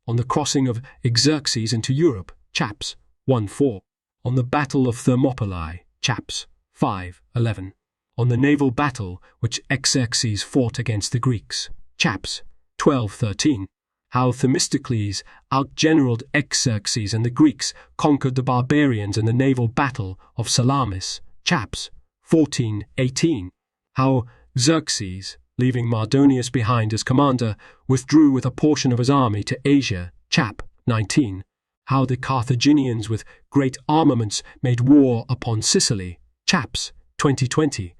On the crossing of Xerxes into Europe, chaps 1-4. On the Battle of Thermopylae, chaps 5-11. On the naval battle which Xerxes fought against the Greeks, chaps 12-13. How Themistocles outgeneraled Xerxes and the Greeks conquered the barbarians in the naval battle of Salamis, chaps 14-18. How Xerxes, leaving Mardonius behind as commander, withdrew with a portion of his army to Asia, chap 19. How the Carthaginians with great armaments made war upon Sicily, chaps 20-21.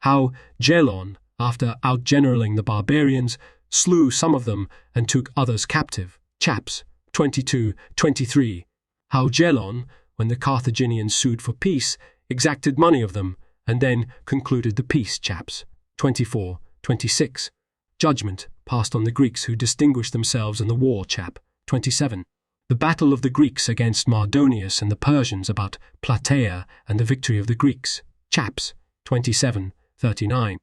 How Gelon, after outgeneraling the barbarians, slew some of them and took others captive, chaps 22-23. How Gelon, when the Carthaginians sued for peace, exacted money of them, and then concluded the peace, chaps 24-26. Judgment passed on the Greeks who distinguished themselves in the war, chap 27. The battle of the Greeks against Mardonius and the Persians about Plataea and the victory of the Greeks, chaps 27-39.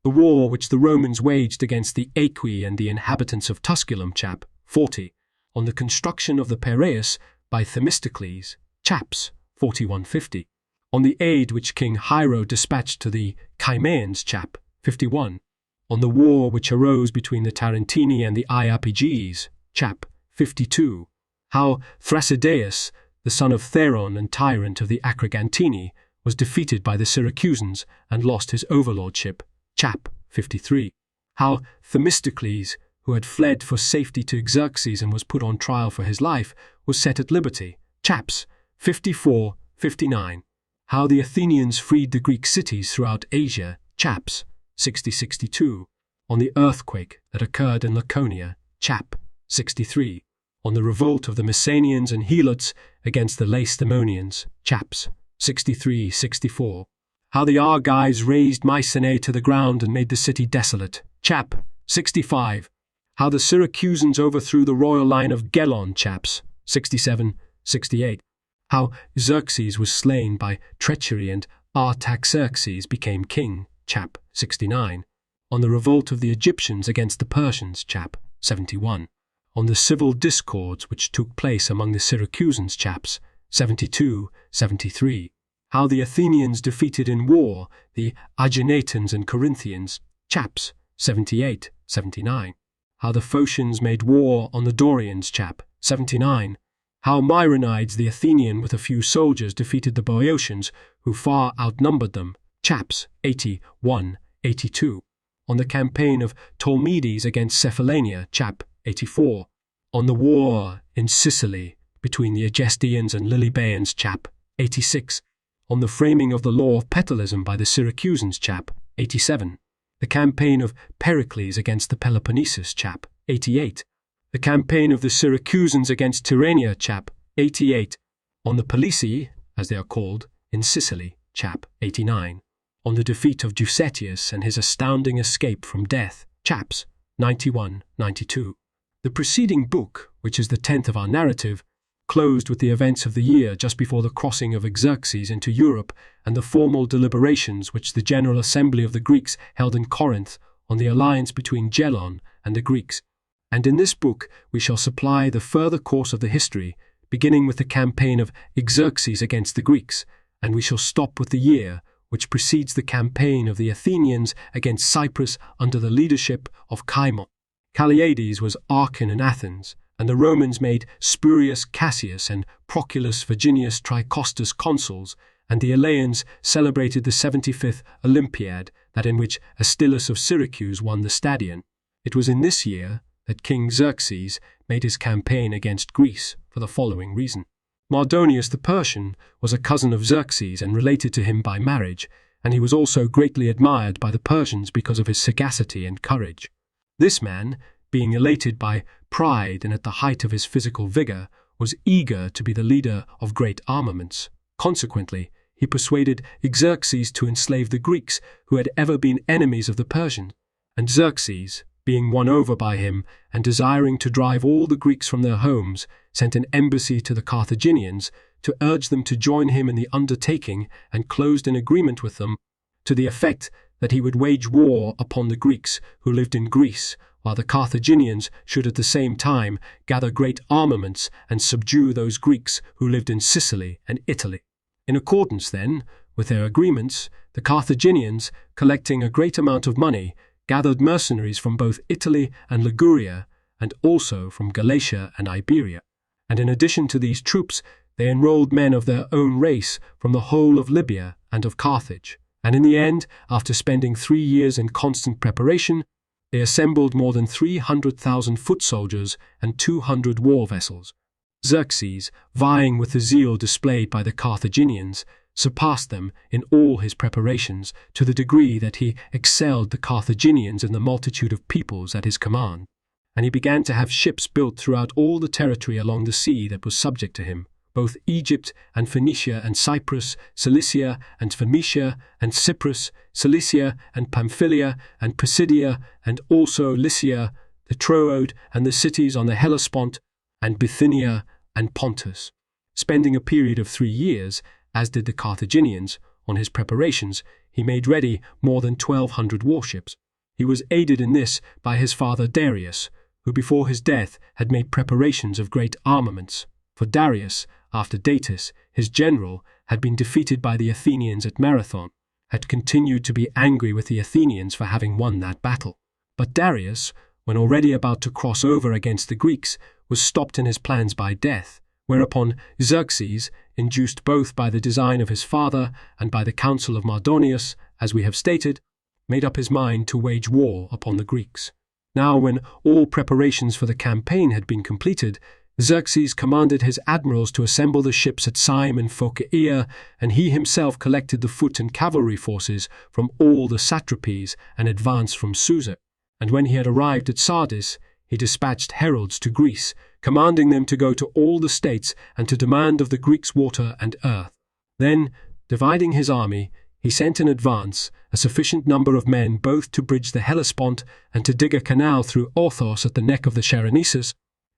The war which the Romans waged against the Aequi and the inhabitants of Tusculum, chap 40. On the construction of the Piraeus by Themistocles, chaps 41-50. On the aid which King Hiero dispatched to the Chimaeans, chap 51. On the war which arose between the Tarentini and the Iapyges, chap 52. How Thrasydeus, the son of Theron and tyrant of the Acragantini, was defeated by the Syracusans and lost his overlordship, chap 53. How Themistocles, who had fled for safety to Xerxes and was put on trial for his life, was set at liberty, chaps 54-59. How the Athenians freed the Greek cities throughout Asia, chaps 60-62. On the earthquake that occurred in Laconia, chap 63. On the revolt of the Messenians and Helots against the Lacedaemonians, chaps 63-64. How the Argives razed Mycenae to the ground and made the city desolate, chap 65. How the Syracusans overthrew the royal line of Gelon, chaps 67-68. How Xerxes was slain by treachery and Artaxerxes became king, chap 69. On the revolt of the Egyptians against the Persians, chap 71. On the civil discords which took place among the Syracusans, chaps 72-73. How the Athenians defeated in war the Aeginetans and Corinthians, chaps 78-79. How the Phocians made war on the Dorians, chap 79. How Myronides the Athenian with a few soldiers defeated the Boeotians, who far outnumbered them, chaps 81-82. On the campaign of Tolmedes against Cephallenia, chap 84. On the war in Sicily between the Egestians and Lilybaeans, chap 86. On the framing of the law of Petallism by the Syracusans, chap 87. The campaign of Pericles against the Peloponnesus, chap 88. The campaign of the Syracusans against Tyrrhenia, chap 88. On the Palisii, as they are called, in Sicily, chap 89. On the defeat of Ducetius and his astounding escape from death, chaps 91-92. The preceding book, which is the 10th of our narrative, closed with the events of the year just before the crossing of Xerxes into Europe and the formal deliberations which the General Assembly of the Greeks held in Corinth on the alliance between Gelon and the Greeks. And in this book we shall supply the further course of the history, beginning with the campaign of Xerxes against the Greeks, and we shall stop with the year which precedes the campaign of the Athenians against Cyprus under the leadership of Cimon. Calliades was archon in Athens, and the Romans made Spurius Cassius and Proculus Virginius Tricostus consuls, and the Eleans celebrated the 75th Olympiad, that in which Astylus of Syracuse won the Stadion. It was in this year that King Xerxes made his campaign against Greece for the following reason. Mardonius the Persian was a cousin of Xerxes and related to him by marriage, and he was also greatly admired by the Persians because of his sagacity and courage. This man, being elated by pride and at the height of his physical vigor, was eager to be the leader of great armaments. Consequently, he persuaded Xerxes to enslave the Greeks who had ever been enemies of the Persians, and Xerxes, being won over by him and desiring to drive all the Greeks from their homes, sent an embassy to the Carthaginians to urge them to join him in the undertaking and closed an agreement with them to the effect that he would wage war upon the Greeks who lived in Greece, while the Carthaginians should at the same time gather great armaments and subdue those Greeks who lived in Sicily and Italy. In accordance, then, with their agreements, the Carthaginians, collecting a great amount of money, gathered mercenaries from both Italy and Liguria, and also from Galatia and Iberia. And in addition to these troops, they enrolled men of their own race from the whole of Libya and of Carthage. And in the end, after spending 3 years in constant preparation, they assembled more than 300,000 foot soldiers and 200 war vessels. Xerxes, vying with the zeal displayed by the Carthaginians, surpassed them in all his preparations to the degree that he excelled the Carthaginians in the multitude of peoples at his command. And he began to have ships built throughout all the territory along the sea that was subject to him, both Egypt and Phoenicia and Cyprus, Cilicia and Phoenicia and Cyprus, Cilicia and Pamphylia and Pisidia, and also Lycia, the Troad, and the cities on the Hellespont, and Bithynia and Pontus. Spending a period of 3 years, as did the Carthaginians, on his preparations, he made ready more than 1,200 warships. He was aided in this by his father Darius, who before his death had made preparations of great armaments. For Darius, after Datis, his general, had been defeated by the Athenians at Marathon, had continued to be angry with the Athenians for having won that battle. But Darius, when already about to cross over against the Greeks, was stopped in his plans by death, whereupon Xerxes, induced both by the design of his father and by the counsel of Mardonius, as we have stated, made up his mind to wage war upon the Greeks. Now, when all preparations for the campaign had been completed, Xerxes commanded his admirals to assemble the ships at Syme and Phocaea, and he himself collected the foot and cavalry forces from all the satrapies and advanced from Susa. And when he had arrived at Sardis, he dispatched heralds to Greece, commanding them to go to all the states and to demand of the Greeks water and earth. Then, dividing his army, he sent in advance a sufficient number of men both to bridge the Hellespont and to dig a canal through Orthos at the neck of the Charonesus,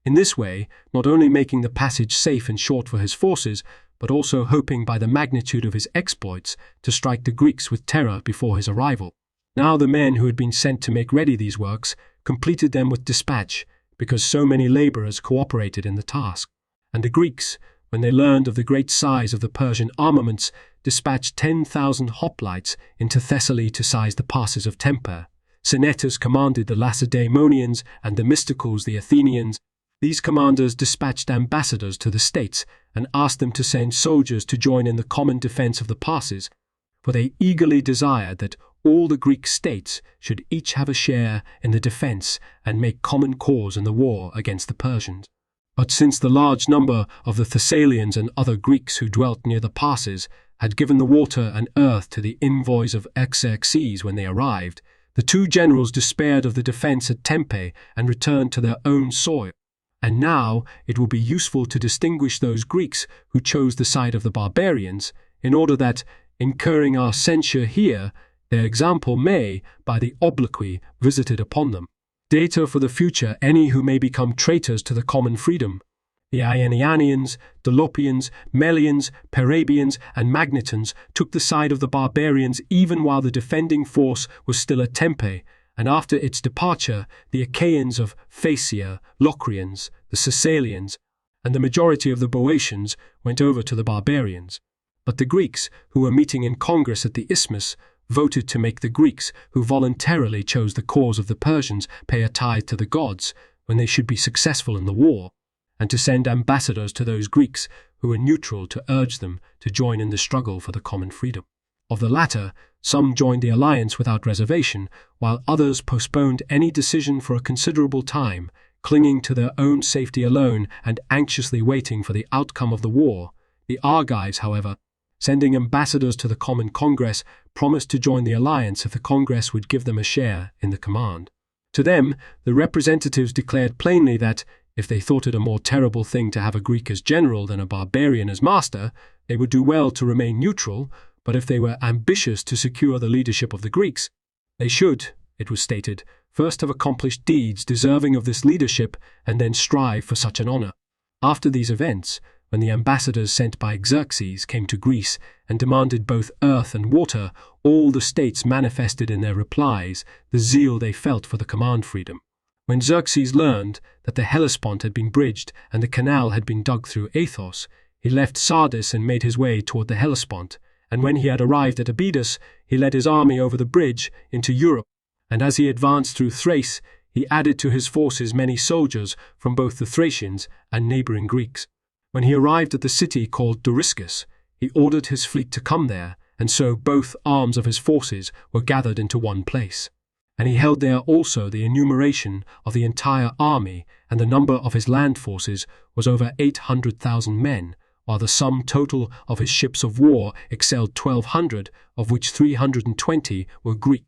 in this way not only making the passage safe and short for his forces, but also hoping by the magnitude of his exploits to strike the Greeks with terror before his arrival. Now the men who had been sent to make ready these works completed them with dispatch, because so many laborers cooperated in the task. And the Greeks, when they learned of the great size of the Persian armaments, dispatched 10,000 hoplites into Thessaly to size the passes of Tempe. Sennetus commanded the Lacedaemonians and Themistocles the Athenians. These commanders dispatched ambassadors to the states and asked them to send soldiers to join in the common defense of the passes, for they eagerly desired that all the Greek states should each have a share in the defense and make common cause in the war against the Persians. But since the large number of the Thessalians and other Greeks who dwelt near the passes had given the water and earth to the envoys of XXXII when they arrived, the two generals despaired of the defense at Tempe and returned to their own soil. And now it will be useful to distinguish those Greeks who chose the side of the barbarians, in order that, incurring our censure here, their example may, by the obloquy visited upon them, deter for the future any who may become traitors to the common freedom. The Ianianians, Dolopians, Melians, Perabians, and Magnetans took the side of the barbarians even while the defending force was still at Tempe, and after its departure, the Achaeans of Phaeacia, Locrians, the Sicilians, and the majority of the Boeotians went over to the barbarians. But the Greeks, who were meeting in Congress at the Isthmus, voted to make the Greeks, who voluntarily chose the cause of the Persians, pay a tithe to the gods when they should be successful in the war, and to send ambassadors to those Greeks who were neutral to urge them to join in the struggle for the common freedom. Of the latter, some joined the alliance without reservation, while others postponed any decision for a considerable time, clinging to their own safety alone and anxiously waiting for the outcome of the war. The Argives, however, sending ambassadors to the Common Congress, promised to join the alliance if the Congress would give them a share in the command. To them, the representatives declared plainly that, if they thought it a more terrible thing to have a Greek as general than a barbarian as master, they would do well to remain neutral, but if they were ambitious to secure the leadership of the Greeks, they should, it was stated, first have accomplished deeds deserving of this leadership and then strive for such an honor. After these events, when the ambassadors sent by Xerxes came to Greece and demanded both earth and water, all the states manifested in their replies the zeal they felt for the command freedom. When Xerxes learned that the Hellespont had been bridged and the canal had been dug through Athos, he left Sardis and made his way toward the Hellespont, and when he had arrived at Abydos, he led his army over the bridge into Europe, and as he advanced through Thrace, he added to his forces many soldiers from both the Thracians and neighboring Greeks. When he arrived at the city called Doriscus, he ordered his fleet to come there, and so both arms of his forces were gathered into one place. And he held there also the enumeration of the entire army, and the number of his land forces was over 800,000 men, while the sum total of his ships of war excelled 1,200, of which 320 were Greek.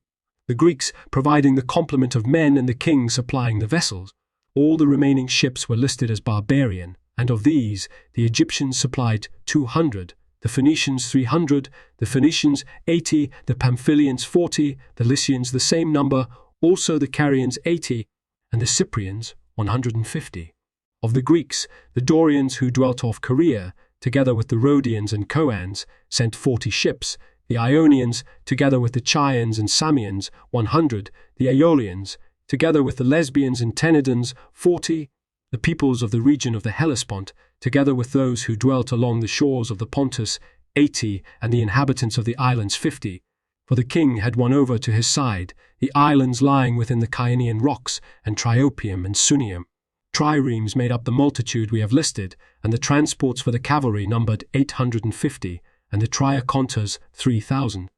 The Greeks providing the complement of men and the king supplying the vessels. All the remaining ships were listed as barbarian, and of these the Egyptians supplied 200, the Phoenicians 300, the Phoenicians 80, the Pamphylians 40, the Lycians the same number, also the Carians 80, and the Cyprians 150. Of the Greeks, the Dorians who dwelt off Caria, together with the Rhodians and Coans, sent 40 ships, the Ionians, together with the Chians and Samians, 100, the Aeolians, together with the Lesbians and Tenedans, 40, the peoples of the region of the Hellespont, together with those who dwelt along the shores of the Pontus, 80, and the inhabitants of the islands 50. For the king had won over to his side the islands lying within the Chionian rocks, and Triopium and Sunium. Triremes made up the multitude we have listed, and the transports for the cavalry numbered 850, and the triacontas 3,000.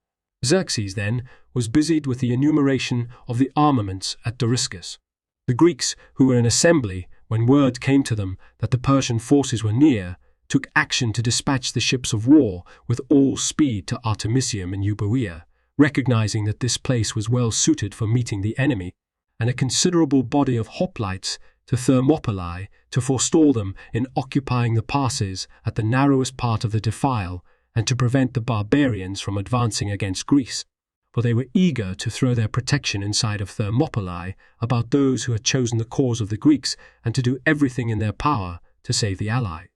Xerxes, then, was busied with the enumeration of the armaments at Doriscus. The Greeks, who were in assembly, when word came to them that the Persian forces were near, took action to dispatch the ships of war with all speed to Artemisium and Euboea, recognizing that this place was well suited for meeting the enemy, and a considerable body of hoplites to Thermopylae to forestall them in occupying the passes at the narrowest part of the defile, and to prevent the barbarians from advancing against Greece, for they were eager to throw their protection inside of Thermopylae about those who had chosen the cause of the Greeks, and to do everything in their power to save the ally.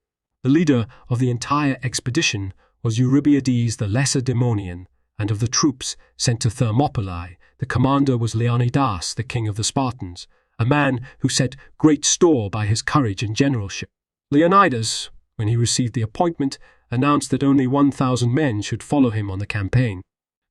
The leader of the entire expedition was Eurybiades the Lacedaemonian, and of the troops sent to Thermopylae, the commander was Leonidas, the king of the Spartans, a man who set great store by his courage and generalship. Leonidas, when he received the appointment, announced that only 1,000 men should follow him on the campaign.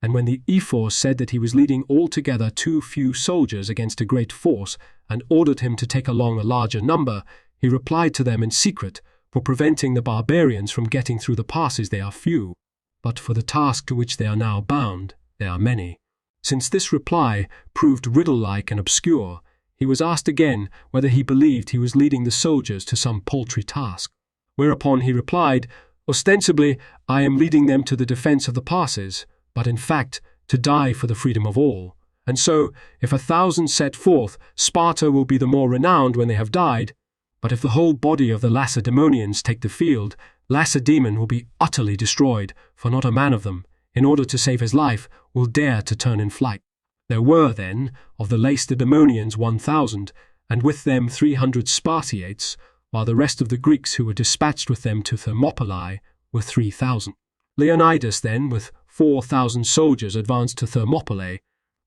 And when the ephors said that he was leading altogether too few soldiers against a great force, and ordered him to take along a larger number, he replied to them in secret, for preventing the barbarians from getting through the passes they are few, but for the task to which they are now bound, they are many. Since this reply proved riddle-like and obscure, he was asked again whether he believed he was leading the soldiers to some paltry task, whereupon he replied, "Ostensibly, I am leading them to the defense of the passes, but in fact, to die for the freedom of all. And so, if 1,000 set forth, Sparta will be the more renowned when they have died. But if the whole body of the Lacedaemonians take the field, Lacedaemon will be utterly destroyed, for not a man of them, in order to save his life, will dare to turn in flight." There were, then, of the Lacedaemonians 1,000, and with them 300 Spartiates, while the rest of the Greeks who were dispatched with them to Thermopylae were 3,000. Leonidas, then, with 4,000 soldiers advanced to Thermopylae.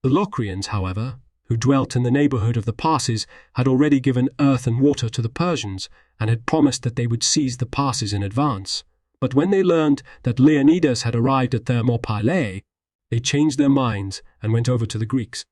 The Locrians, however, who dwelt in the neighborhood of the passes, had already given earth and water to the Persians, and had promised that they would seize the passes in advance. But when they learned that Leonidas had arrived at Thermopylae, they changed their minds and went over to the Greeks.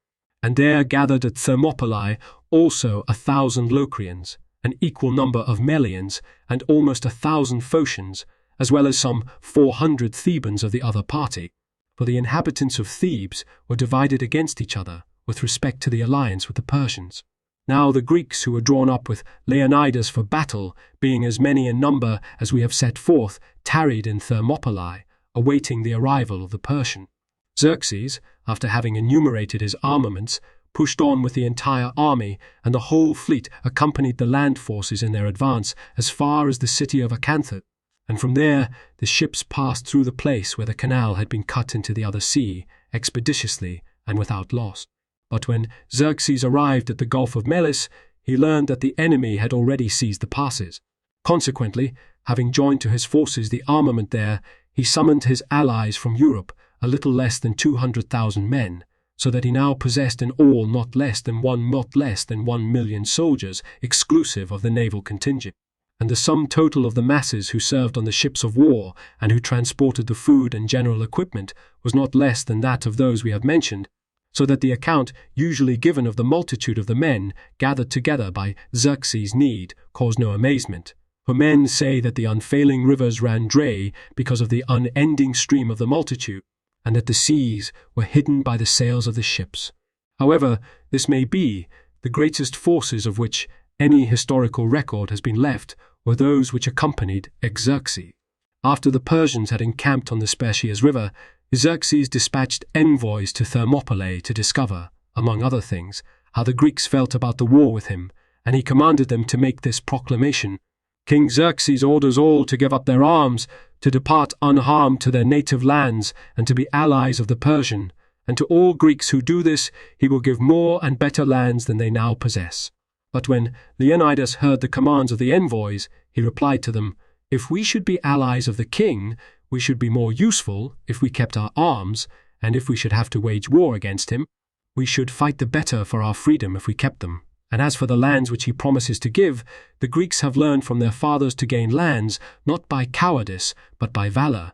And there gathered at Thermopylae also 1,000 Locrians, an equal number of Melians, and almost 1,000 Phocians, as well as some 400 Thebans of the other party. For the inhabitants of Thebes were divided against each other with respect to the alliance with the Persians. Now the Greeks who were drawn up with Leonidas for battle, being as many in number as we have set forth, tarried in Thermopylae, awaiting the arrival of the Persian. Xerxes, after having enumerated his armaments, pushed on with the entire army, and the whole fleet accompanied the land forces in their advance as far as the city of Acantha, and from there the ships passed through the place where the canal had been cut into the other sea, expeditiously and without loss. But when Xerxes arrived at the Gulf of Melis, he learned that the enemy had already seized the passes. Consequently, having joined to his forces the armament there, he summoned his allies from Europe, a little less than 200,000 men, so that he now possessed in all not less than 1,000,000 soldiers, exclusive of the naval contingent. And the sum total of the masses who served on the ships of war and who transported the food and general equipment was not less than that of those we have mentioned, so that the account usually given of the multitude of the men gathered together by Xerxes' need caused no amazement. For men say that the unfailing rivers ran dry because of the unending stream of the multitude, and that the seas were hidden by the sails of the ships. However this may be, the greatest forces of which any historical record has been left were those which accompanied Xerxes. After the Persians had encamped on the Spercheius River, Xerxes dispatched envoys to Thermopylae to discover, among other things, how the Greeks felt about the war with him, and he commanded them to make this proclamation: "King Xerxes orders all to give up their arms, to depart unharmed to their native lands, and to be allies of the Persian, and to all Greeks who do this he will give more and better lands than they now possess." But when Leonidas heard the commands of the envoys, he replied to them, "If we should be allies of the king, we should be more useful if we kept our arms, and if we should have to wage war against him, we should fight the better for our freedom if we kept them. And as for the lands which he promises to give, the Greeks have learned from their fathers to gain lands, not by cowardice, but by valor."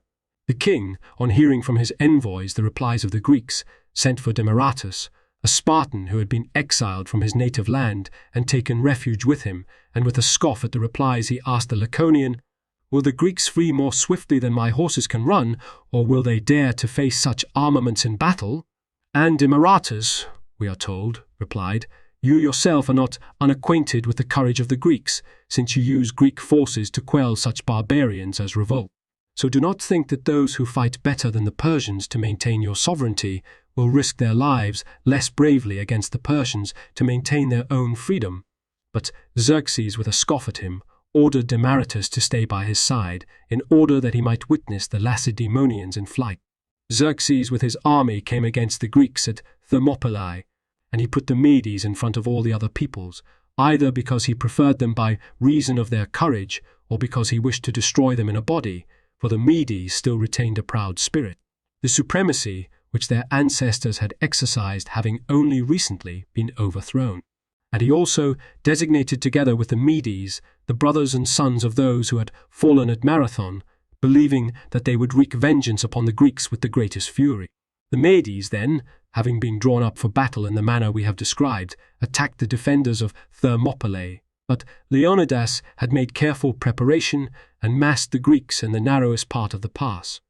The king, on hearing from his envoys the replies of the Greeks, sent for Demaratus, a Spartan who had been exiled from his native land and taken refuge with him, and with a scoff at the replies he asked the Laconian, "Will the Greeks flee more swiftly than my horses can run, or will they dare to face such armaments in battle?" And Demaratus, we are told, replied, "You yourself are not unacquainted with the courage of the Greeks, since you use Greek forces to quell such barbarians as revolt. So do not think that those who fight better than the Persians to maintain your sovereignty will risk their lives less bravely against the Persians to maintain their own freedom." But Xerxes, with a scoff at him, ordered Demaratus to stay by his side, in order that he might witness the Lacedaemonians in flight. Xerxes with his army came against the Greeks at Thermopylae, and he put the Medes in front of all the other peoples, either because he preferred them by reason of their courage, or because he wished to destroy them in a body, for the Medes still retained a proud spirit, the supremacy which their ancestors had exercised having only recently been overthrown. And he also designated together with the Medes the brothers and sons of those who had fallen at Marathon, believing that they would wreak vengeance upon the Greeks with the greatest fury. The Medes then, having been drawn up for battle in the manner we have described, attacked the defenders of Thermopylae, but Leonidas had made careful preparation and massed the Greeks in the narrowest part of the pass.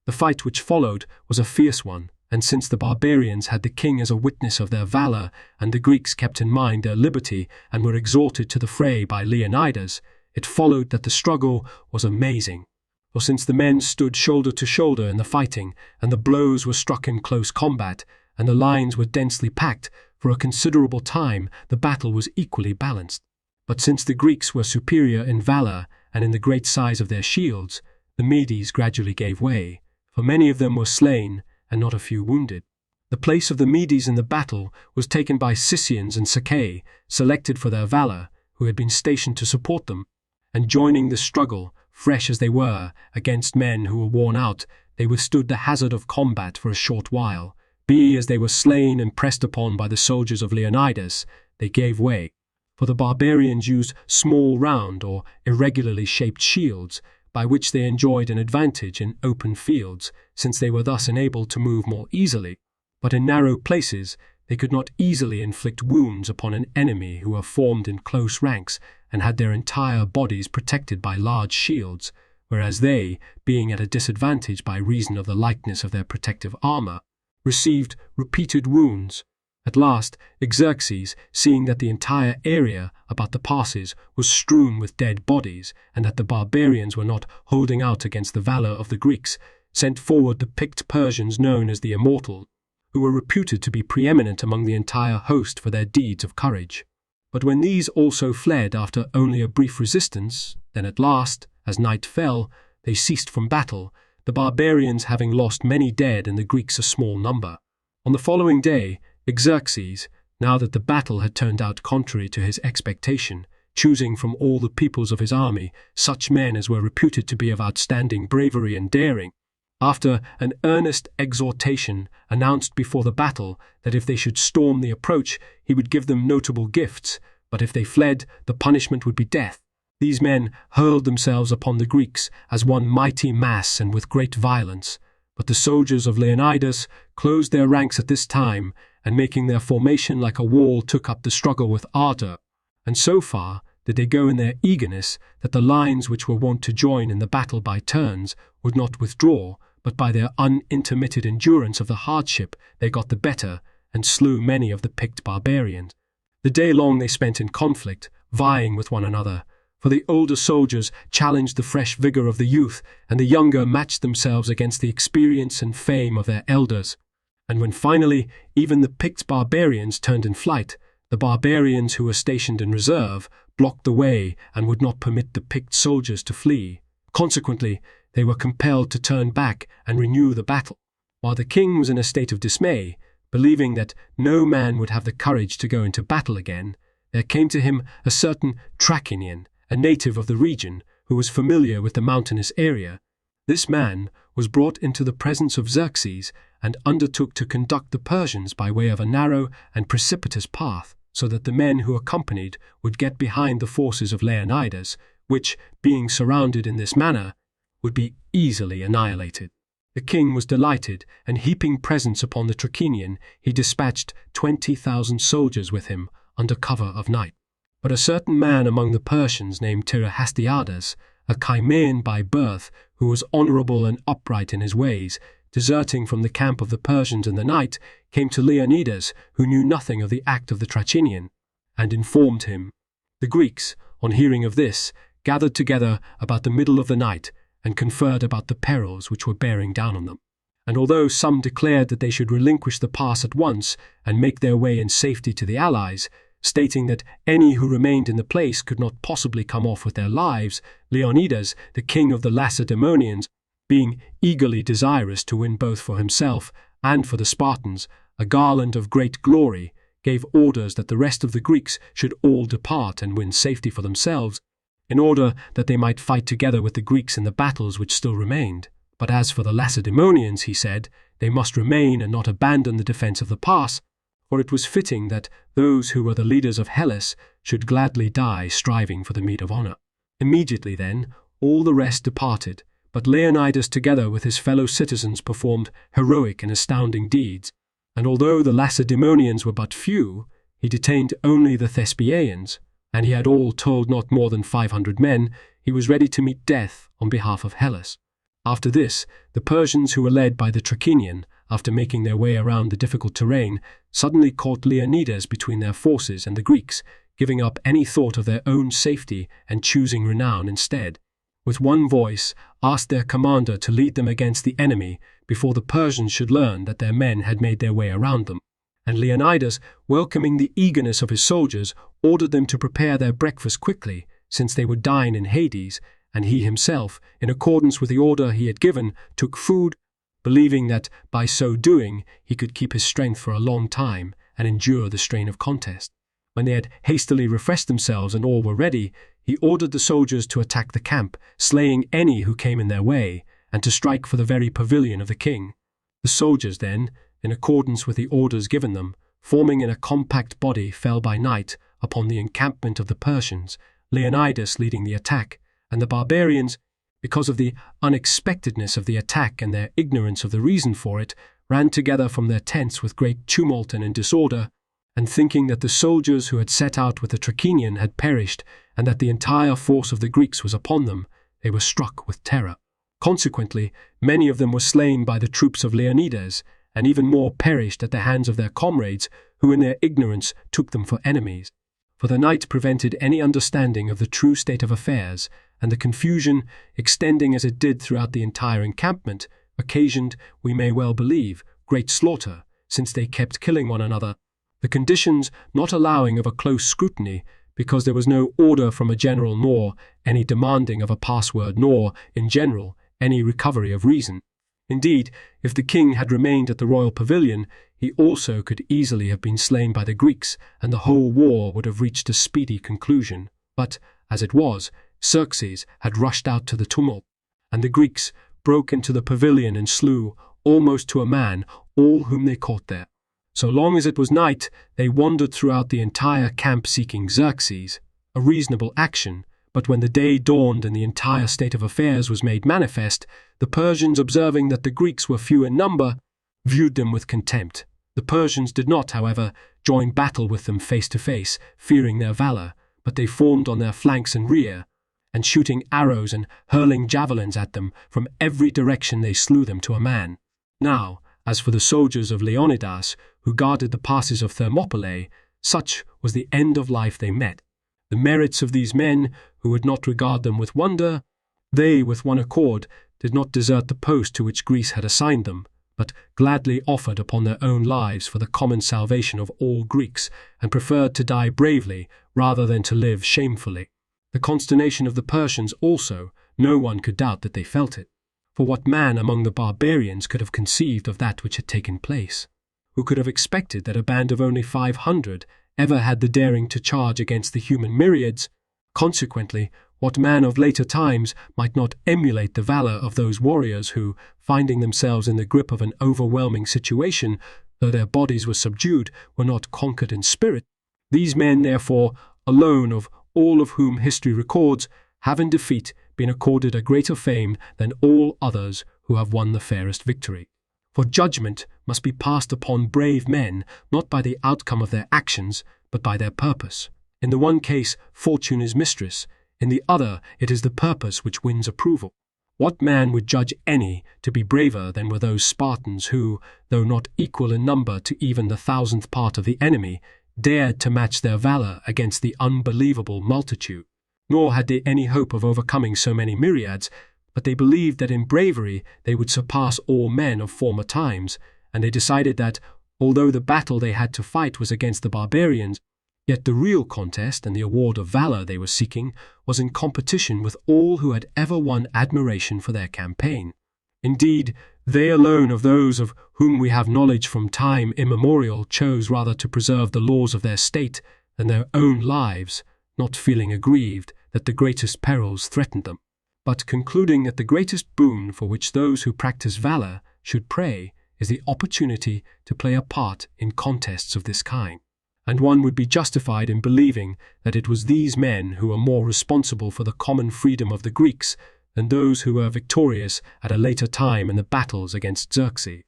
The fight which followed was a fierce one, and since the barbarians had the king as a witness of their valor, and the Greeks kept in mind their liberty and were exhorted to the fray by Leonidas, it followed that the struggle was amazing. For since the men stood shoulder to shoulder in the fighting, and the blows were struck in close combat, and the lines were densely packed, for a considerable time the battle was equally balanced. But since the Greeks were superior in valor and in the great size of their shields, the Medes gradually gave way, for many of them were slain and not a few wounded. The place of the Medes in the battle was taken by Scythians and Sacae, selected for their valor, who had been stationed to support them, and joining the struggle, fresh as they were, against men who were worn out, they withstood the hazard of combat for a short while. As they were slain and pressed upon by the soldiers of Leonidas, they gave way. For the barbarians used small round or irregularly shaped shields, by which they enjoyed an advantage in open fields, since they were thus enabled to move more easily. But in narrow places they could not easily inflict wounds upon an enemy who were formed in close ranks and had their entire bodies protected by large shields, whereas they, being at a disadvantage by reason of the lightness of their protective armor, received repeated wounds. At last, Xerxes, seeing that the entire area about the passes was strewn with dead bodies, and that the barbarians were not holding out against the valor of the Greeks, sent forward the picked Persians known as the Immortals, who were reputed to be preeminent among the entire host for their deeds of courage. But when these also fled after only a brief resistance, then at last, as night fell, they ceased from battle, the barbarians having lost many dead and the Greeks a small number. On the following day, Xerxes, now that the battle had turned out contrary to his expectation, choosing from all the peoples of his army such men as were reputed to be of outstanding bravery and daring, After an earnest exhortation announced before the battle that if they should storm the approach, he would give them notable gifts, but if they fled, the punishment would be death. These men hurled themselves upon the Greeks as one mighty mass and with great violence, but the soldiers of Leonidas closed their ranks at this time, and making their formation like a wall took up the struggle with ardor. And so far did they go in their eagerness that the lines which were wont to join in the battle by turns would not withdraw, but by their unintermitted endurance of the hardship they got the better, and slew many of the picked barbarians. The day long they spent in conflict, vying with one another, for the older soldiers challenged the fresh vigor of the youth, and the younger matched themselves against the experience and fame of their elders. And when finally even the picked barbarians turned in flight, the barbarians who were stationed in reserve blocked the way and would not permit the picked soldiers to flee. Consequently, they were compelled to turn back and renew the battle. While the king was in a state of dismay, believing that no man would have the courage to go into battle again, there came to him a certain Trachinian, a native of the region, who was familiar with the mountainous area. This man was brought into the presence of Xerxes and undertook to conduct the Persians by way of a narrow and precipitous path, so that the men who accompanied would get behind the forces of Leonidas, which, being surrounded in this manner, would be easily annihilated. The king was delighted, and heaping presents upon the Trachinian, he dispatched 20,000 soldiers with him under cover of night. But a certain man among the Persians named Tirahastiades, a Chimaean by birth, who was honorable and upright in his ways, deserting from the camp of the Persians in the night, came to Leonidas, who knew nothing of the act of the Trachinian, and informed him. The Greeks, on hearing of this, gathered together about the middle of the night, and conferred about the perils which were bearing down on them. And although some declared that they should relinquish the pass at once and make their way in safety to the allies, stating that any who remained in the place could not possibly come off with their lives, Leonidas, the king of the Lacedaemonians, being eagerly desirous to win both for himself and for the Spartans a garland of great glory, gave orders that the rest of the Greeks should all depart and win safety for themselves, in order that they might fight together with the Greeks in the battles which still remained. But as for the Lacedaemonians, he said, they must remain and not abandon the defense of the pass, for it was fitting that those who were the leaders of Hellas should gladly die striving for the meed of honor. Immediately then, all the rest departed, but Leonidas together with his fellow citizens performed heroic and astounding deeds, and although the Lacedaemonians were but few, he detained only the Thespians, and he had all told not more than 500 men. He was ready to meet death on behalf of Hellas. After this, the Persians who were led by the Trachinian, after making their way around the difficult terrain, suddenly caught Leonidas between their forces and the Greeks, giving up any thought of their own safety and choosing renown instead. With one voice, asked their commander to lead them against the enemy before the Persians should learn that their men had made their way around them. And Leonidas, welcoming the eagerness of his soldiers, ordered them to prepare their breakfast quickly, since they would dine in Hades, and he himself, in accordance with the order he had given, took food, believing that by so doing he could keep his strength for a long time and endure the strain of contest. When they had hastily refreshed themselves and all were ready, he ordered the soldiers to attack the camp, slaying any who came in their way, and to strike for the very pavilion of the king. The soldiers then, in accordance with the orders given them, forming in a compact body, fell by night upon the encampment of the Persians, Leonidas leading the attack, and the barbarians, because of the unexpectedness of the attack and their ignorance of the reason for it, ran together from their tents with great tumult and in disorder, and thinking that the soldiers who had set out with the Trachinian had perished, and that the entire force of the Greeks was upon them, they were struck with terror. Consequently, many of them were slain by the troops of Leonidas, and even more perished at the hands of their comrades, who in their ignorance took them for enemies. For the night prevented any understanding of the true state of affairs, and the confusion, extending as it did throughout the entire encampment, occasioned, we may well believe, great slaughter, since they kept killing one another, the conditions not allowing of a close scrutiny, because there was no order from a general nor any demanding of a password nor, in general, any recovery of reason. Indeed, if the king had remained at the royal pavilion, he also could easily have been slain by the Greeks, and the whole war would have reached a speedy conclusion. But, as it was, Xerxes had rushed out to the tumult, and the Greeks, broke into the pavilion and slew, almost to a man, all whom they caught there. So long as it was night, they wandered throughout the entire camp seeking Xerxes, a reasonable action, but when the day dawned and the entire state of affairs was made manifest, the Persians, observing that the Greeks were few in number, viewed them with contempt. The Persians did not, however, join battle with them face to face, fearing their valor, but they formed on their flanks and rear, and shooting arrows and hurling javelins at them from every direction they slew them to a man. Now, as for the soldiers of Leonidas, who guarded the passes of Thermopylae, such was the end of life they met. The merits of these men, who would not regard them with wonder, they, with one accord, did not desert the post to which Greece had assigned them, but gladly offered upon their own lives for the common salvation of all Greeks, and preferred to die bravely rather than to live shamefully. The consternation of the Persians also, no one could doubt that they felt it. For what man among the barbarians could have conceived of that which had taken place? Who could have expected that a band of only 500 ever had the daring to charge against the human myriads? Consequently, what man of later times might not emulate the valor of those warriors who, finding themselves in the grip of an overwhelming situation, though their bodies were subdued, were not conquered in spirit? These men, therefore, alone of all of whom history records, have in defeat been accorded a greater fame than all others who have won the fairest victory. For judgment must be passed upon brave men, not by the outcome of their actions, but by their purpose. In the one case, fortune is mistress. In the other, it is the purpose which wins approval. What man would judge any to be braver than were those Spartans who, though not equal in number to even the 1,000th part of the enemy, dared to match their valor against the unbelievable multitude? Nor had they any hope of overcoming so many myriads, but they believed that in bravery they would surpass all men of former times, and they decided that, although the battle they had to fight was against the barbarians, yet the real contest and the award of valor they were seeking was in competition with all who had ever won admiration for their campaign. Indeed, they alone of those of whom we have knowledge from time immemorial chose rather to preserve the laws of their state than their own lives, not feeling aggrieved that the greatest perils threatened them, but concluding that the greatest boon for which those who practice valor should pray is the opportunity to play a part in contests of this kind. And one would be justified in believing that it was these men who were more responsible for the common freedom of the Greeks than those who were victorious at a later time in the battles against Xerxes.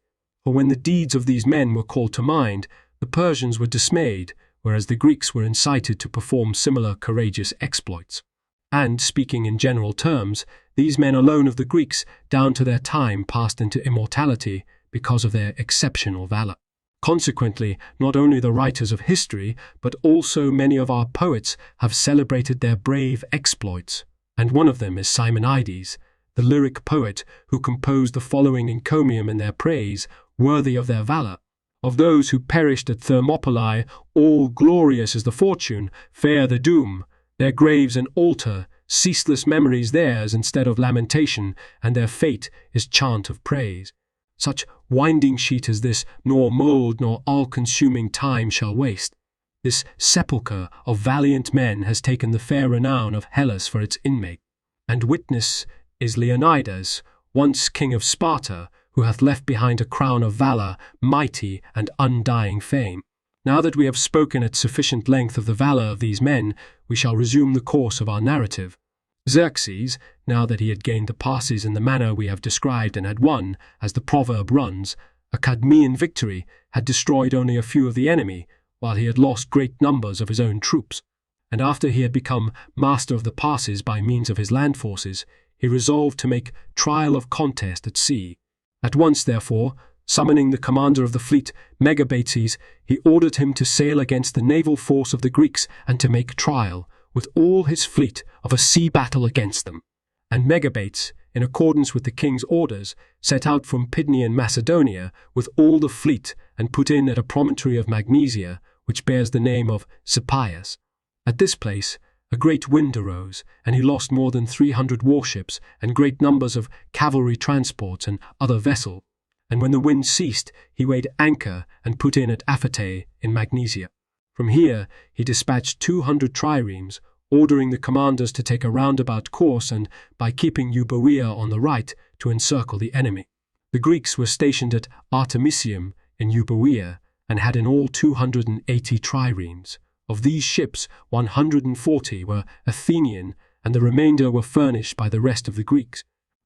For when the deeds of these men were called to mind, the Persians were dismayed, whereas the Greeks were incited to perform similar courageous exploits. And, speaking in general terms, these men alone of the Greeks, down to their time, passed into immortality because of their exceptional valor. Consequently, not only the writers of history, but also many of our poets have celebrated their brave exploits, and one of them is Simonides, the lyric poet who composed the following encomium in their praise, worthy of their valor. Of those who perished at Thermopylae, all glorious is the fortune, fair the doom, their graves an altar, ceaseless memories theirs instead of lamentation, and their fate is chant of praise. Such winding sheet as this nor mould nor all-consuming time shall waste. This sepulchre of valiant men has taken the fair renown of Hellas for its inmate, and witness is Leonidas, once king of Sparta, who hath left behind a crown of valor, mighty and undying fame. Now that we have spoken at sufficient length of the valor of these men, we shall resume the course of our narrative. Xerxes, now that he had gained the passes in the manner we have described and had won, as the proverb runs, a Cadmean victory, had destroyed only a few of the enemy, while he had lost great numbers of his own troops. And after he had become master of the passes by means of his land forces, he resolved to make trial of contest at sea. At once, therefore, summoning the commander of the fleet, Megabates, he ordered him to sail against the naval force of the Greeks and to make trial, with all his fleet, of a sea battle against them. And Megabates, in accordance with the king's orders, set out from Pydnian Macedonia with all the fleet and put in at a promontory of Magnesia, which bears the name of Sipaius. At this place a great wind arose, and he lost more than 300 warships and great numbers of cavalry transports and other vessels. And when the wind ceased, he weighed anchor and put in at Aphatae in Magnesia. From here he dispatched 200 triremes, ordering the commanders to take a roundabout course and, by keeping Euboea on the right, to encircle the enemy. The Greeks were stationed at Artemisium in Euboea and had in all 280 triremes. Of these ships, 140 were Athenian, and the remainder were furnished by the rest of the Greeks.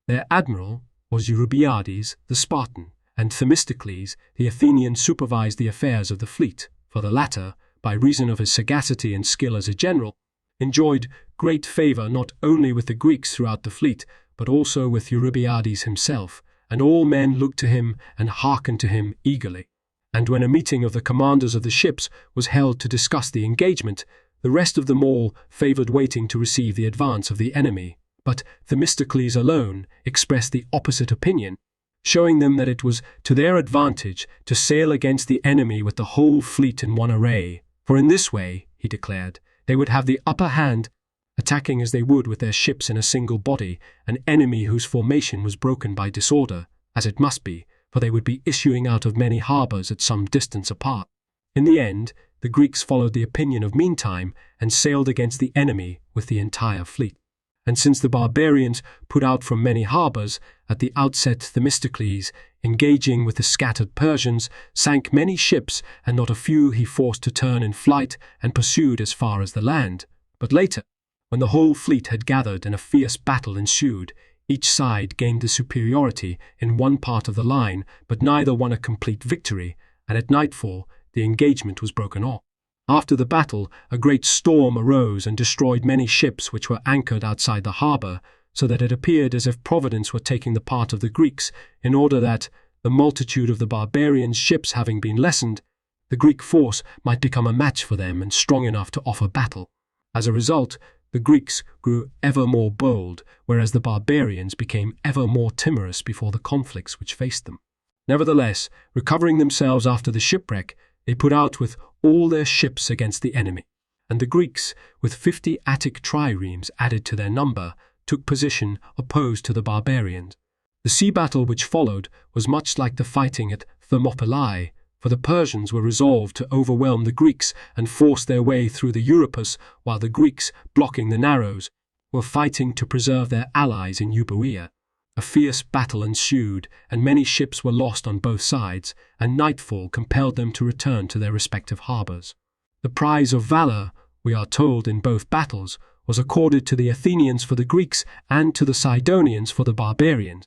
Their admiral was Eurybiades the Spartan, and Themistocles the Athenian supervised the affairs of the fleet, for the latter, by reason of his sagacity and skill as a general, enjoyed great favour not only with the Greeks throughout the fleet, but also with Eurybiades himself, and all men looked to him and hearkened to him eagerly. And when a meeting of the commanders of the ships was held to discuss the engagement, the rest of them all favoured waiting to receive the advance of the enemy, but Themistocles alone expressed the opposite opinion, showing them that it was to their advantage to sail against the enemy with the whole fleet in one array, for in this way, he declared, they would have the upper hand, attacking as they would with their ships in a single body, an enemy whose formation was broken by disorder, as it must be, for they would be issuing out of many harbours at some distance apart. In the end, the Greeks followed the opinion of meantime and sailed against the enemy with the entire fleet. And since the barbarians put out from many harbours, at the outset Themistocles, engaging with the scattered Persians, sank many ships, and not a few he forced to turn in flight and pursued as far as the land. But later, when the whole fleet had gathered and a fierce battle ensued, each side gained the superiority in one part of the line, but neither won a complete victory, and at nightfall the engagement was broken off. After the battle, a great storm arose and destroyed many ships which were anchored outside the harbour, so that it appeared as if Providence were taking the part of the Greeks, in order that, the multitude of the barbarians' ships having been lessened, the Greek force might become a match for them and strong enough to offer battle. As a result, the Greeks grew ever more bold, whereas the barbarians became ever more timorous before the conflicts which faced them. Nevertheless, recovering themselves after the shipwreck, they put out with all their ships against the enemy, and the Greeks, with 50 Attic triremes added to their number, took position opposed to the barbarians. The sea battle which followed was much like the fighting at Thermopylae, for the Persians were resolved to overwhelm the Greeks and force their way through the Euripus, while the Greeks, blocking the narrows, were fighting to preserve their allies in Euboea. A fierce battle ensued, and many ships were lost on both sides, and nightfall compelled them to return to their respective harbours. The prize of valour, we are told in both battles, was accorded to the Athenians for the Greeks and to the Sidonians for the barbarians.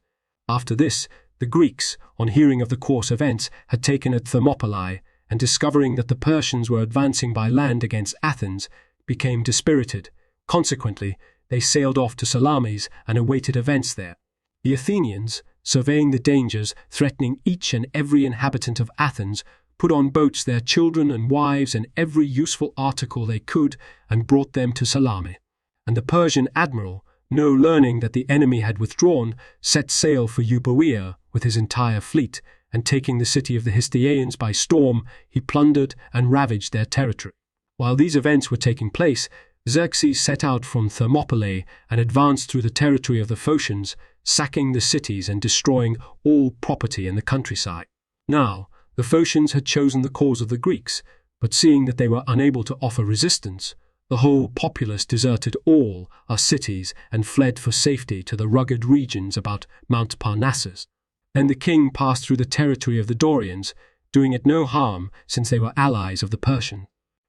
After this, the Greeks, on hearing of the course events, had taken at Thermopylae, and discovering that the Persians were advancing by land against Athens, became dispirited. Consequently, they sailed off to Salamis and awaited events there. The Athenians, surveying the dangers threatening each and every inhabitant of Athens, put on boats their children and wives and every useful article they could, and brought them to Salamis. And the Persian admiral, no learning that the enemy had withdrawn, set sail for Euboea with his entire fleet, and taking the city of the Histiaeans by storm, he plundered and ravaged their territory. While these events were taking place, Xerxes set out from Thermopylae and advanced through the territory of the Phocians, sacking the cities and destroying all property in the countryside. Now, the Phocians had chosen the cause of the Greeks, but seeing that they were unable to offer resistance, the whole populace deserted all our cities and fled for safety to the rugged regions about Mount Parnassus. Then the king passed through the territory of the Dorians, doing it no harm since they were allies of the Persians.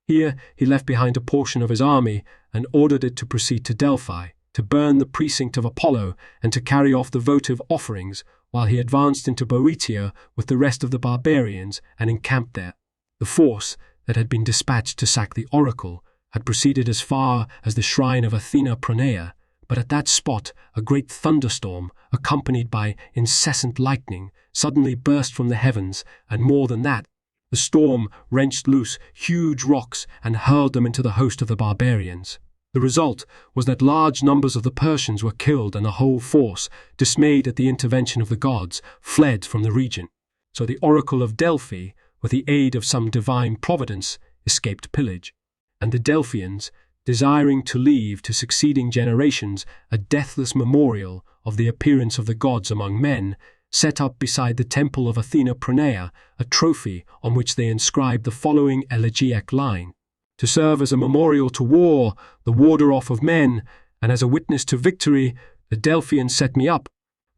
Here he left behind a portion of his army and ordered it to proceed to Delphi, to burn the precinct of Apollo and to carry off the votive offerings, while he advanced into Boeotia with the rest of the barbarians and encamped there. The force that had been dispatched to sack the oracle had proceeded as far as the shrine of Athena Pronea, but at that spot a great thunderstorm, accompanied by incessant lightning, suddenly burst from the heavens, and more than that, the storm wrenched loose huge rocks and hurled them into the host of the barbarians. The result was that large numbers of the Persians were killed, and the whole force, dismayed at the intervention of the gods, fled from the region. So the oracle of Delphi, with the aid of some divine providence, escaped pillage. And the Delphians, desiring to leave to succeeding generations a deathless memorial of the appearance of the gods among men, set up beside the temple of Athena Pronea a trophy on which they inscribed the following elegiac line: to serve as a memorial to war, the warder off of men, and as a witness to victory, the Delphians set me up,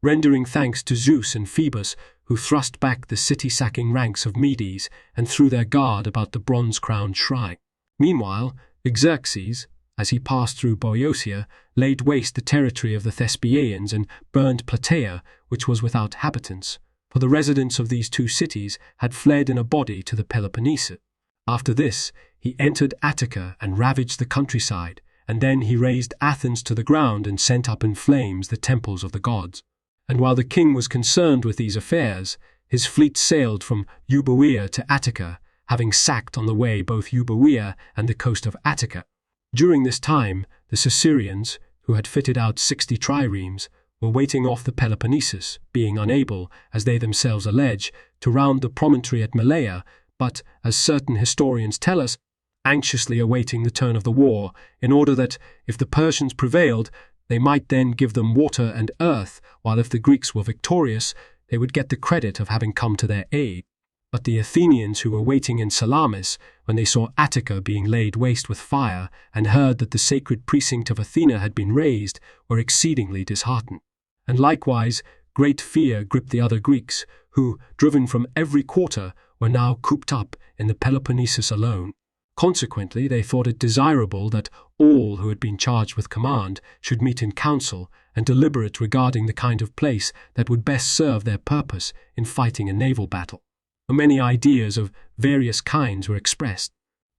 rendering thanks to Zeus and Phoebus, who thrust back the city-sacking ranks of Medes and threw their guard about the bronze-crowned shrine. Meanwhile, Xerxes, as he passed through Boeotia, laid waste the territory of the Thespians and burned Plataea, which was without habitants, for the residents of these two cities had fled in a body to the Peloponnesus. After this, he entered Attica and ravaged the countryside, and then he razed Athens to the ground and sent up in flames the temples of the gods. And while the king was concerned with these affairs, his fleet sailed from Euboea to Attica, having sacked on the way both Euboea and the coast of Attica. During this time, the Circassians, who had fitted out 60 triremes, were waiting off the Peloponnesus, being unable, as they themselves allege, to round the promontory at Malea, but, as certain historians tell us, anxiously awaiting the turn of the war, in order that, if the Persians prevailed, they might then give them water and earth, while if the Greeks were victorious, they would get the credit of having come to their aid. But the Athenians who were waiting in Salamis, when they saw Attica being laid waste with fire and heard that the sacred precinct of Athena had been razed, were exceedingly disheartened. And likewise, great fear gripped the other Greeks, who, driven from every quarter, were now cooped up in the Peloponnesus alone. Consequently, they thought it desirable that all who had been charged with command should meet in council and deliberate regarding the kind of place that would best serve their purpose in fighting a naval battle. Many ideas of various kinds were expressed.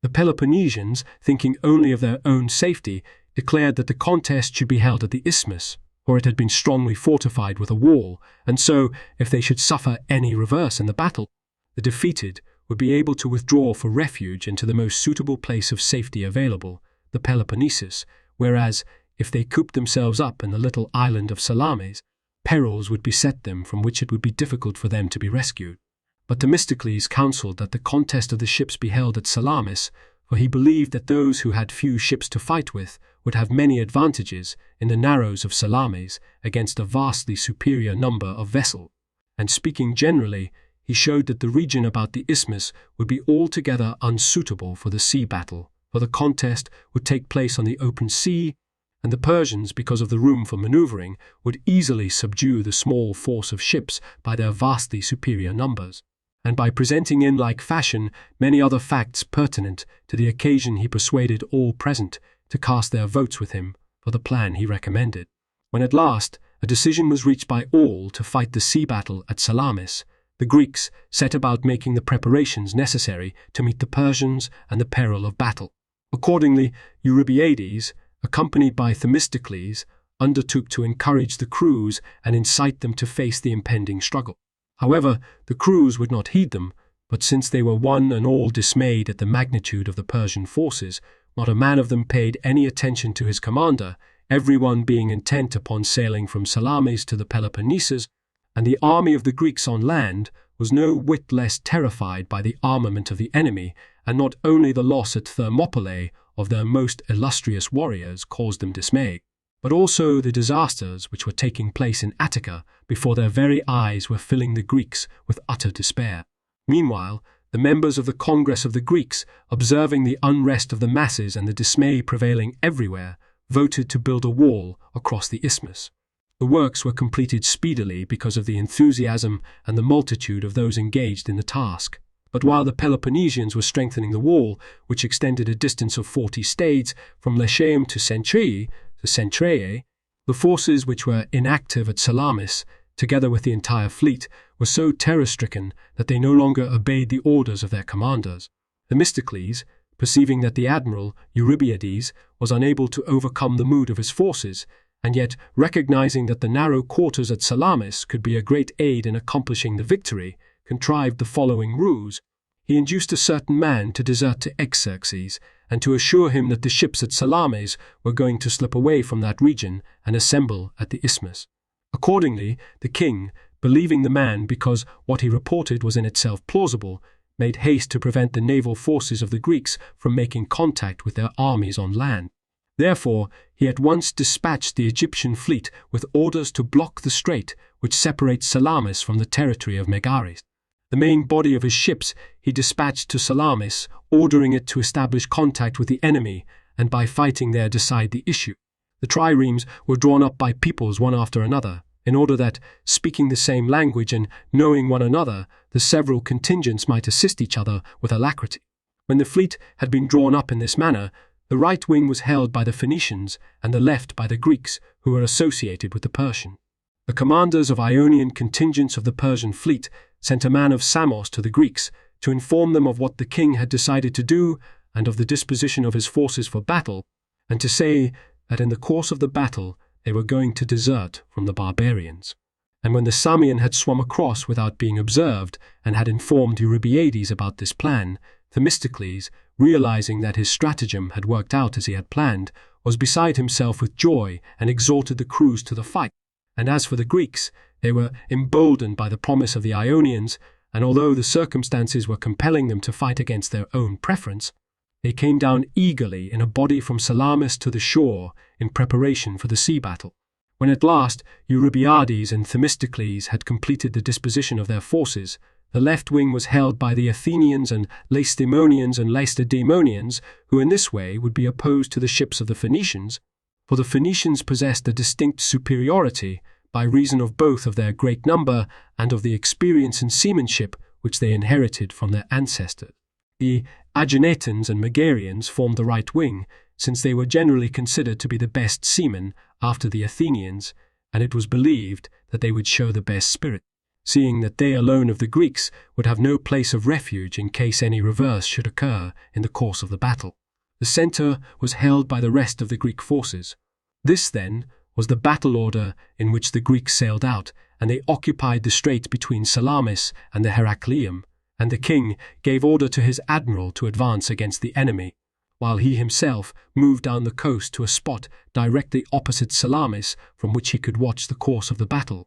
The Peloponnesians, thinking only of their own safety, declared that the contest should be held at the isthmus, for it had been strongly fortified with a wall, and so, if they should suffer any reverse in the battle, the defeated would be able to withdraw for refuge into the most suitable place of safety available, the Peloponnesus, whereas, if they cooped themselves up in the little island of Salamis, perils would beset them from which it would be difficult for them to be rescued. But Themistocles counselled that the contest of the ships be held at Salamis, for he believed that those who had few ships to fight with would have many advantages in the narrows of Salamis against a vastly superior number of vessels. And speaking generally, he showed that the region about the isthmus would be altogether unsuitable for the sea battle, for the contest would take place on the open sea, and the Persians, because of the room for manoeuvring, would easily subdue the small force of ships by their vastly superior numbers. And by presenting in like fashion many other facts pertinent to the occasion, he persuaded all present to cast their votes with him for the plan he recommended. When at last a decision was reached by all to fight the sea battle at Salamis, the Greeks set about making the preparations necessary to meet the Persians and the peril of battle. Accordingly, Eurybiades, accompanied by Themistocles, undertook to encourage the crews and incite them to face the impending struggle. However, the crews would not heed them, but since they were one and all dismayed at the magnitude of the Persian forces, not a man of them paid any attention to his commander, everyone being intent upon sailing from Salamis to the Peloponnesus, and the army of the Greeks on land was no whit less terrified by the armament of the enemy, and not only the loss at Thermopylae of their most illustrious warriors caused them dismay, but also the disasters which were taking place in Attica before their very eyes were filling the Greeks with utter despair. Meanwhile, the members of the Congress of the Greeks, observing the unrest of the masses and the dismay prevailing everywhere, voted to build a wall across the isthmus. The works were completed speedily because of the enthusiasm and the multitude of those engaged in the task. But while the Peloponnesians were strengthening the wall, which extended a distance of 40 stades from Lechaeum to Centrae, the forces which were inactive at Salamis, together with the entire fleet, were so terror-stricken that they no longer obeyed the orders of their commanders. Themistocles, perceiving that the admiral, Eurybiades, was unable to overcome the mood of his forces, and yet recognizing that the narrow quarters at Salamis could be a great aid in accomplishing the victory, contrived the following ruse. He induced a certain man to desert to Xerxes, and to assure him that the ships at Salamis were going to slip away from that region and assemble at the isthmus. Accordingly, the king, believing the man because what he reported was in itself plausible, made haste to prevent the naval forces of the Greeks from making contact with their armies on land. Therefore, he at once dispatched the Egyptian fleet with orders to block the strait which separates Salamis from the territory of Megaris. The main body of his ships he dispatched to Salamis, ordering it to establish contact with the enemy and by fighting there decide the issue. The triremes were drawn up by peoples one after another, in order that, speaking the same language and knowing one another, the several contingents might assist each other with alacrity. When the fleet had been drawn up in this manner, the right wing was held by the Phoenicians and the left by the Greeks, who were associated with the Persian. The commanders of Ionian contingents of the Persian fleet sent a man of Samos to the Greeks to inform them of what the king had decided to do and of the disposition of his forces for battle, and to say that in the course of the battle they were going to desert from the barbarians. And when the Samian had swum across without being observed and had informed Eurybiades about this plan, Themistocles, realizing that his stratagem had worked out as he had planned, was beside himself with joy and exhorted the crews to the fight. And as for the Greeks, they were emboldened by the promise of the Ionians, and although the circumstances were compelling them to fight against their own preference, they came down eagerly in a body from Salamis to the shore in preparation for the sea battle. When at last Eurybiades and Themistocles had completed the disposition of their forces, the left wing was held by the Athenians and Lacedaemonians and Lacedaemonians, who in this way would be opposed to the ships of the Phoenicians, for the Phoenicians possessed a distinct superiority by reason of both of their great number and of the experience in seamanship which they inherited from their ancestors. The Aeginetans and Megarians formed the right wing, since they were generally considered to be the best seamen after the Athenians, and it was believed that they would show the best spirit, seeing that they alone of the Greeks would have no place of refuge in case any reverse should occur in the course of the battle. The centre was held by the rest of the Greek forces. This, then, was the battle order in which the Greeks sailed out, and they occupied the strait between Salamis and the Heracleum, and the king gave order to his admiral to advance against the enemy, while he himself moved down the coast to a spot directly opposite Salamis from which he could watch the course of the battle.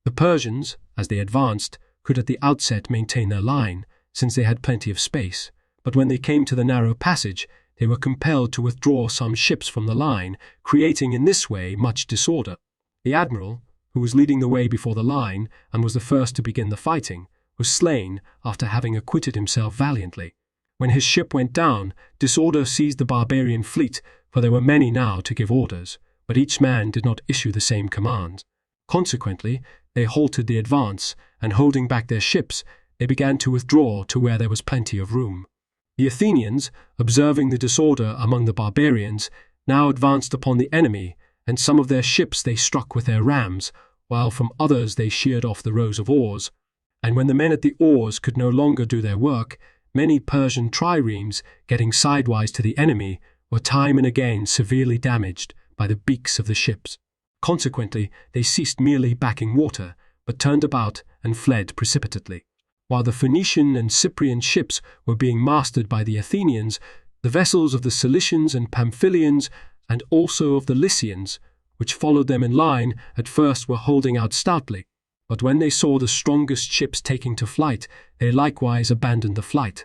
The Persians, as they advanced, could at the outset maintain their line, since they had plenty of space, but when they came to the narrow passage, they were compelled to withdraw some ships from the line, creating in this way much disorder. The admiral, who was leading the way before the line and was the first to begin the fighting, was slain after having acquitted himself valiantly. When his ship went down, disorder seized the barbarian fleet, for there were many now to give orders, but each man did not issue the same commands. Consequently, they halted the advance, and holding back their ships, they began to withdraw to where there was plenty of room. The Athenians, observing the disorder among the barbarians, now advanced upon the enemy, and some of their ships they struck with their rams, while from others they sheared off the rows of oars. And when the men at the oars could no longer do their work, many Persian triremes, getting sidewise to the enemy, were time and again severely damaged by the beaks of the ships. Consequently, they ceased merely backing water, but turned about and fled precipitately. While the Phoenician and Cyprian ships were being mastered by the Athenians, the vessels of the Cilicians and Pamphylians, and also of the Lycians, which followed them in line, at first were holding out stoutly. But when they saw the strongest ships taking to flight, they likewise abandoned the flight.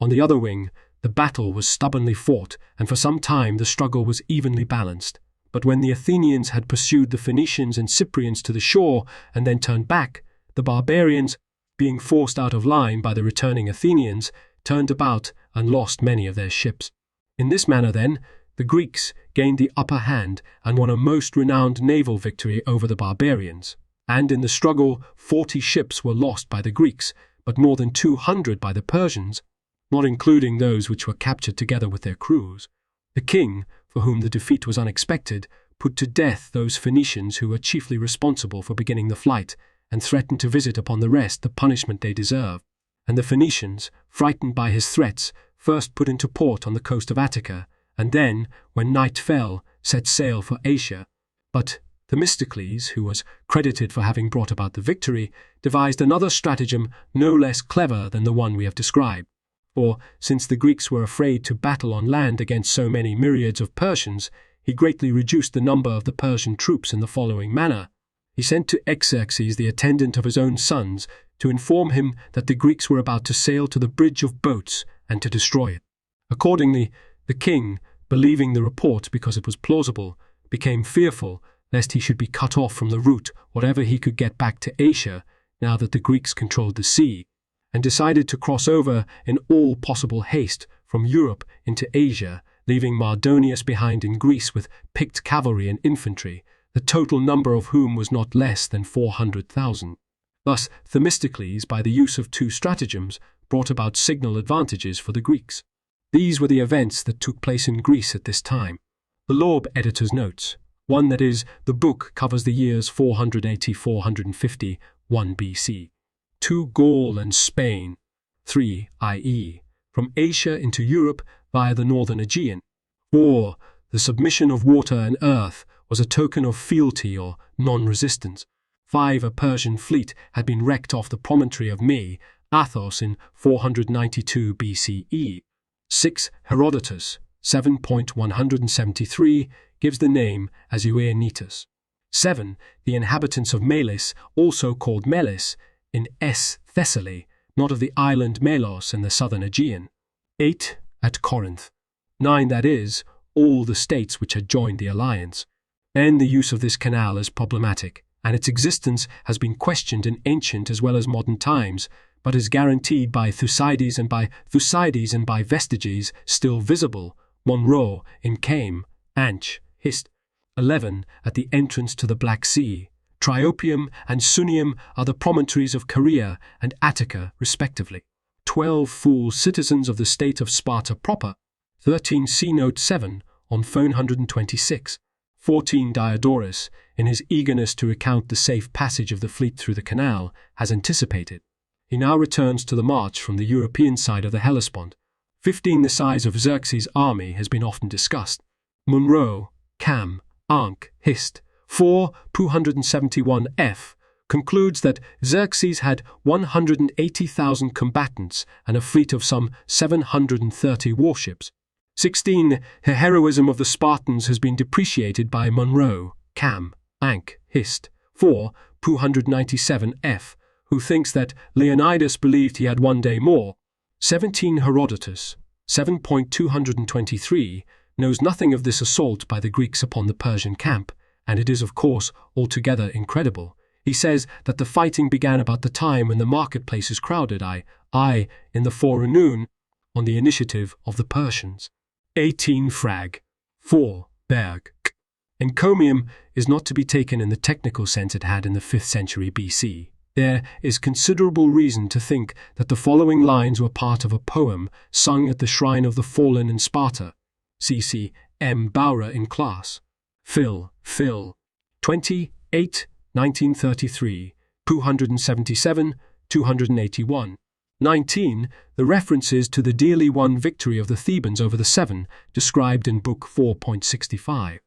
On the other wing, the battle was stubbornly fought, and for some time the struggle was evenly balanced. But when the Athenians had pursued the Phoenicians and Cyprians to the shore and then turned back, the barbarians, being forced out of line by the returning Athenians, turned about and lost many of their ships. In this manner, then, the Greeks gained the upper hand and won a most renowned naval victory over the barbarians. And in the struggle 40 ships were lost by the Greeks, but more than 200 by the Persians, not including those which were captured together with their crews. The king, for whom the defeat was unexpected, put to death those Phoenicians who were chiefly responsible for beginning the flight, and threatened to visit upon the rest the punishment they deserved. And the Phoenicians, frightened by his threats, first put into port on the coast of Attica, and then, when night fell, set sail for Asia. But Themistocles, who was credited for having brought about the victory, devised another stratagem no less clever than the one we have described. For, since the Greeks were afraid to battle on land against so many myriads of Persians, he greatly reduced the number of the Persian troops in the following manner. He sent to XVIII the attendant of his own sons to inform him that the Greeks were about to sail to the bridge of boats and to destroy it. Accordingly, the king, believing the report because it was plausible, became fearful lest he should be cut off from the route whatever he could get back to Asia, now that the Greeks controlled the sea. and decided to cross over in all possible haste from Europe into Asia, leaving Mardonius behind in Greece with picked cavalry and infantry, the total number of whom was not less than 400,000. Thus, Themistocles, by the use of two stratagems, brought about signal advantages for the Greeks. These were the events that took place in Greece at this time. The Lorb editor's notes. 1. That is, the book covers the years 480–450 1 BC. 2. Gaul and Spain. 3. i.e., from Asia into Europe via the northern Aegean. 4. The submission of water and earth was a token of fealty or non-resistance. 5. A Persian fleet had been wrecked off the promontory of Athos in 492 BCE. 6. Herodotus, 7.173, gives the name as Euaenitus. 7. The inhabitants of Melis, also called Melis, in Thessaly, not of the island Melos in the southern Aegean. 8. At Corinth. 9. That is, all the states which had joined the alliance. And the use of this canal is problematic, and its existence has been questioned in ancient as well as modern times, but is guaranteed by Thucydides and by vestiges still visible, Monroe in Came, Anch, Hist. 11. At the entrance to the Black Sea. Triopium and Sunium are the promontories of Caria and Attica, respectively. 12. Full citizens of the state of Sparta proper. 13. See Note 7 on phone 126. 14. Diodorus, in his eagerness to recount the safe passage of the fleet through the canal, has anticipated. He now returns to the march from the European side of the Hellespont. 15. The size of Xerxes' army has been often discussed. Monroe, Cam, Ankh, Hist. 4. 271 f. concludes that Xerxes had 180,000 combatants and a fleet of some 730 warships. 16. The heroism of the Spartans has been depreciated by Monroe, Cam, Ankh, Hist. 4. 297 f. who thinks that Leonidas believed he had one day more. 17. Herodotus, 7.223, knows nothing of this assault by the Greeks upon the Persian camp, and it is, of course, altogether incredible. He says that the fighting began about the time when the marketplace is crowded, in the forenoon, on the initiative of the Persians. 18. Frag. 4. Berg. Encomium is not to be taken in the technical sense it had in the 5th century BC. There is considerable reason to think that the following lines were part of a poem sung at the shrine of the fallen in Sparta. C.C. M. Bowra in class. Phil. 28, 1933, 277, 281. 19. The references to the dearly won victory of the Thebans over the Seven, described in Book 4.65.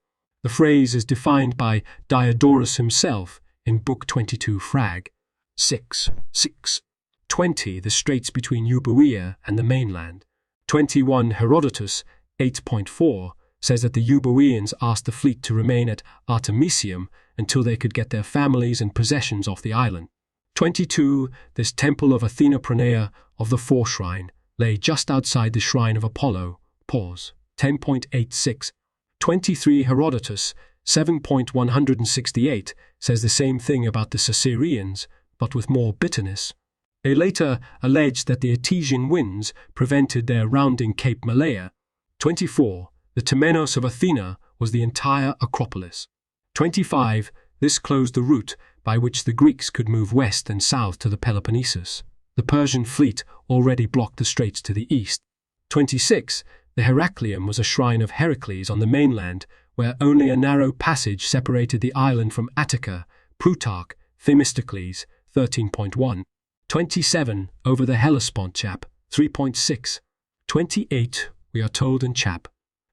The phrase is defined by Diodorus himself in Book 22 Frag. 6. 20. The straits between Euboea and the mainland. 21. Herodotus, 8.4, says that the Euboeans asked the fleet to remain at Artemisium until they could get their families and possessions off the island. 22. This temple of Athena Pranea of the Foreshrine lay just outside the shrine of Apollo. 10.86. 23. Herodotus, 7.168, says the same thing about the Caesareans, but with more bitterness. They later alleged that the Etesian winds prevented their rounding Cape Malea. 24. The Temenos of Athena was the entire Acropolis. 25. This closed the route by which the Greeks could move west and south to the Peloponnesus. The Persian fleet already blocked the straits to the east. 26. The Heracleum was a shrine of Heracles on the mainland, where only a narrow passage separated the island from Attica. Plutarch, Themistocles, 13.1. 27. Over the Hellespont, chap. 3.6. 28. We are told in chap.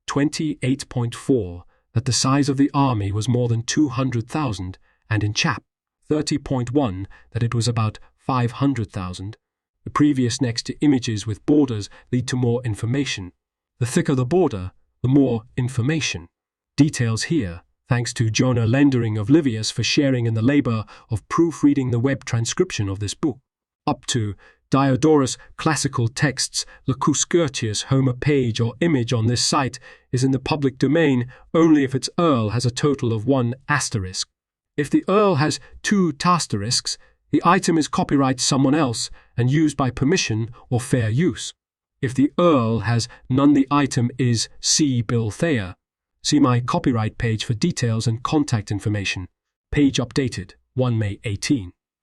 28.4 that the size of the army was more than 200,000, and in chap. 30.1 that it was about 500,000. The previous next to images with borders lead to more information. The thicker the border, the more information. Details here, thanks to Jonah Lendering of Livius for sharing in the labor of proofreading the web transcription of this book. Up to Diodorus classical texts, Lacus Curtius Homer page or image on this site is in the public domain only if its URL has a total of 1 asterisk. If the URL has 2 tasterisks, The item is copyright someone else and used by permission or fair use. If the Earl has none, the item is C. Bill Thayer. See my copyright page for details and contact information. Page updated 1 May 18.